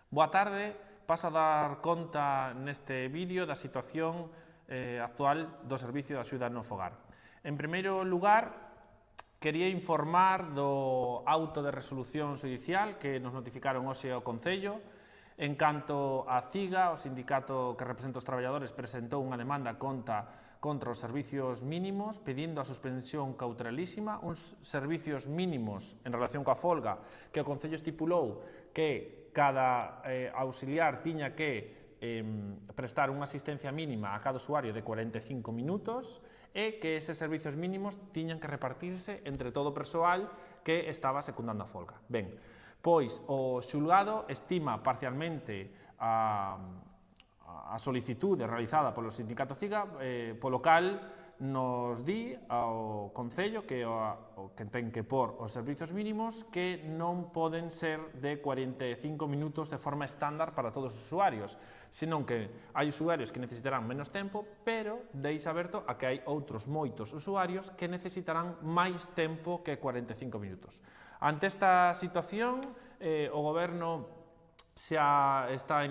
Boa tarde, paso a dar conta neste vídeo da situación actual do Servicio de Axuda no Fogar. En primeiro lugar, quería informar do auto de resolución xudicial que nos notificaron hoxe ao Concello. En canto a CIGA, o sindicato que representa os traballadores, presentou unha demanda contra os servicios mínimos, pedindo a suspensión cautelísima, uns servicios mínimos en relación coa folga que o Concello estipulou que cada auxiliar tiña que prestar unha asistencia mínima a cada usuario de 45 minutos e que eses servicios mínimos tiñan que repartirse entre todo o persoal que estaba secundando a folga. Ben, pois o xulgado estima parcialmente a solicitude realizada polo sindicato CIGA, polo cal nos di ao Concello que ten que pôr os servizos mínimos que non poden ser de 45 minutos de forma estándar para todos os usuarios, senón que hai usuarios que necesitarán menos tempo, pero deixa aberto a que hai outros moitos usuarios que necesitarán máis tempo que 45 minutos. Ante esta situación, o Goberno xa está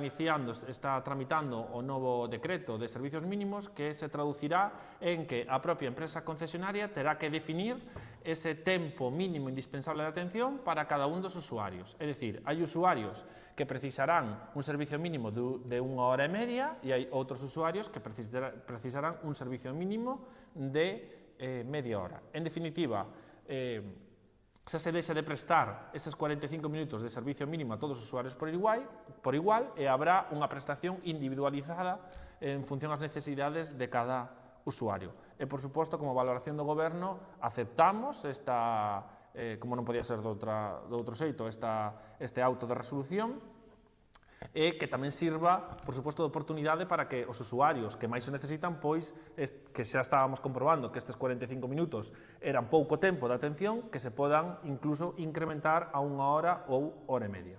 tramitando o novo decreto de servicios mínimos que se traducirá en que a propia empresa concesionaria terá que definir ese tempo mínimo indispensable de atención para cada un dos usuarios. É dicir, hai usuarios que precisarán un servicio mínimo de 1 hora e media e hai outros usuarios que precisarán un servicio mínimo de media hora. En definitiva, xa se deixa de prestar eses 45 minutos de servicio mínimo a todos os usuarios por igual e habrá unha prestación individualizada en función ás necesidades de cada usuario. E, por suposto, como valoración do Goberno, aceptamos como non podía ser de outro xeito, este auto de resolución, e que tamén sirva, por suposto, de oportunidade para que os usuarios que máis o necesitan, pois, que xa estábamos comprobando que estes 45 minutos eran pouco tempo de atención, que se podan incluso incrementar a 1 hora ou hora e media.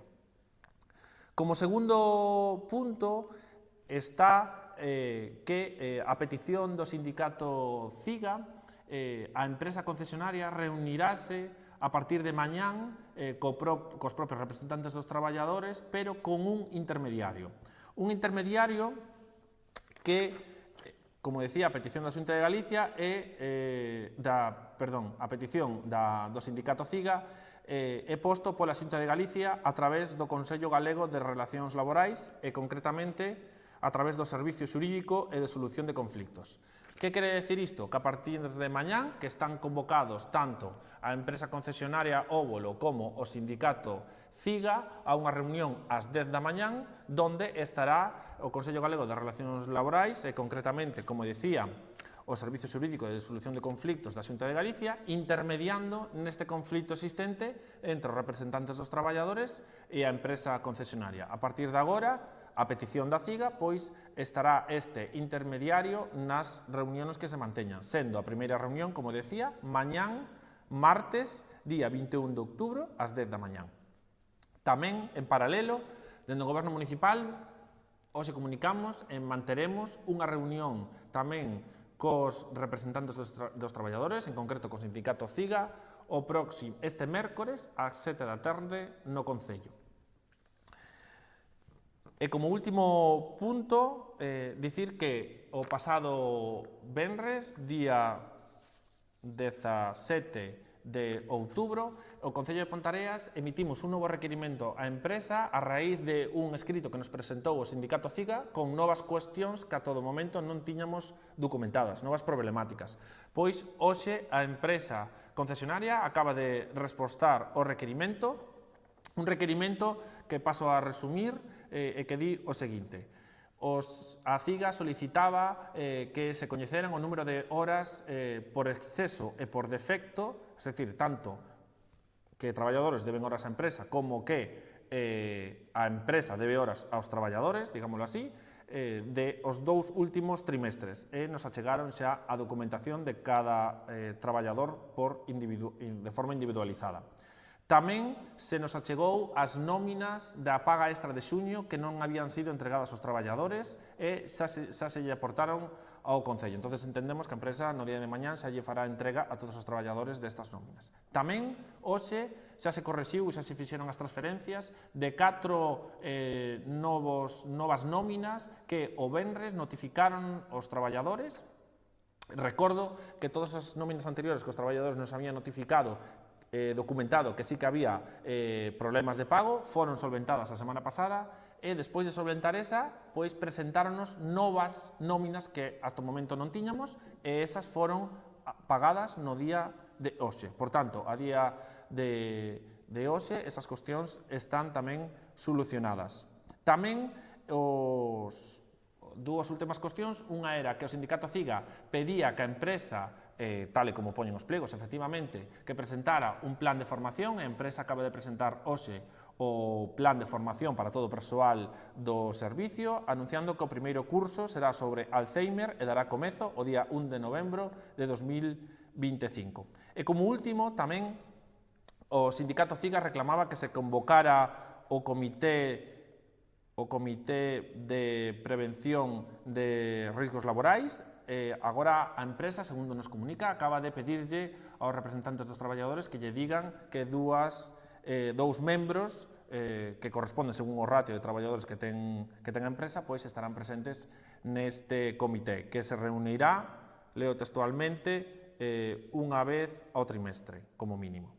Como segundo punto está que a petición do sindicato CIGA, a empresa concesionaria reunirase a partir de mañán cos propios representantes dos traballadores, pero con un intermediario. Un intermediario que, como decía, a petición da Xunta de Galicia a petición do sindicato CIGA é posto pola Xunta de Galicia a través do Consello Galego de Relacións Laborais e, concretamente, a través do Servicio Xurídico e de Solución de Conflictos. Que quere decir isto? Que a partir de mañán, que están convocados tanto a empresa concesionaria Óbolo como o sindicato CIGA a unha reunión ás 10 da mañán, donde estará o Consello Galego de Relacións Laborais e, concretamente, como decía, o Servicio Xurídico de Solución de Conflictos da Xunta de Galicia, intermediando neste conflito existente entre os representantes dos traballadores e a empresa concesionaria. A partir de agora, a petición da CIGA, pois, estará este intermediario nas reunións que se manteñan, sendo a primeira reunión, como decía, mañán, martes, día 21 de outubro, ás 10 da mañán. Tamén, en paralelo, dentro do Goberno Municipal, hoxe comunicamos e manteremos unha reunión tamén cos representantes dos traballadores, en concreto co sindicato CIGA, este mércores ás 7 da tarde no Concello. E como último punto, dicir que o pasado venres, día 17 de outubro, o Concello de Pontareas emitimos un novo requerimento á empresa a raíz de un escrito que nos presentou o sindicato CIGA con novas cuestións que a todo momento non tiñamos documentadas, novas problemáticas. Pois, hoxe, a empresa concesionaria acaba de respostar o requerimento, un requerimento que paso a resumir e que di o seguinte. A CIGA solicitaba que se coñeceran o número de horas por exceso e por defecto, es decir, tanto que traballadores deben horas á empresa como que a empresa debe horas aos traballadores, digámoslo así, de os 2 últimos trimestres, e nos achegaron xa a documentación de cada traballador de forma individualizada. Tamén se nos achegou as nóminas da paga extra de xuño que non habían sido entregadas aos traballadores e xa se lle aportaron ao Concello. Entón, entendemos que a empresa no día de mañán xa lle fará entrega a todos os traballadores destas nóminas. Tamén, hoxe, xa se correxiu e xa se fixeron as transferencias de 4 novas nóminas que o venres notificaron os traballadores. Recordo que todas as nóminas anteriores que os traballadores nos habían notificado documentado que sí que había problemas de pago, foron solventadas a semana pasada e despois de solventar esa, pois presentáronos novas nóminas que hasta o momento non tiñamos e esas foron pagadas no día de hoxe. Por tanto, a día de hoxe, esas cuestións están tamén solucionadas. Tamén dúas últimas cuestións, unha era que o sindicato CIGA pedía que a empresa, tal e como poñen os plegos, efectivamente, que presentara un plan de formación. A empresa acaba de presentar hoxe o plan de formación para todo o persoal do servicio, anunciando que o primeiro curso será sobre Alzheimer e dará comezo o día 1 de novembro de 2025. E como último, tamén o sindicato CIGA reclamaba que se convocara o comité de prevención de riscos laborais. Agora a empresa, segundo nos comunica, acaba de pedirlle aos representantes dos traballadores que lle digan que dous membros que corresponden según o ratio de traballadores que ten a empresa, pois estarán presentes neste comité, que se reunirá, leo textualmente, unha vez ao trimestre, como mínimo.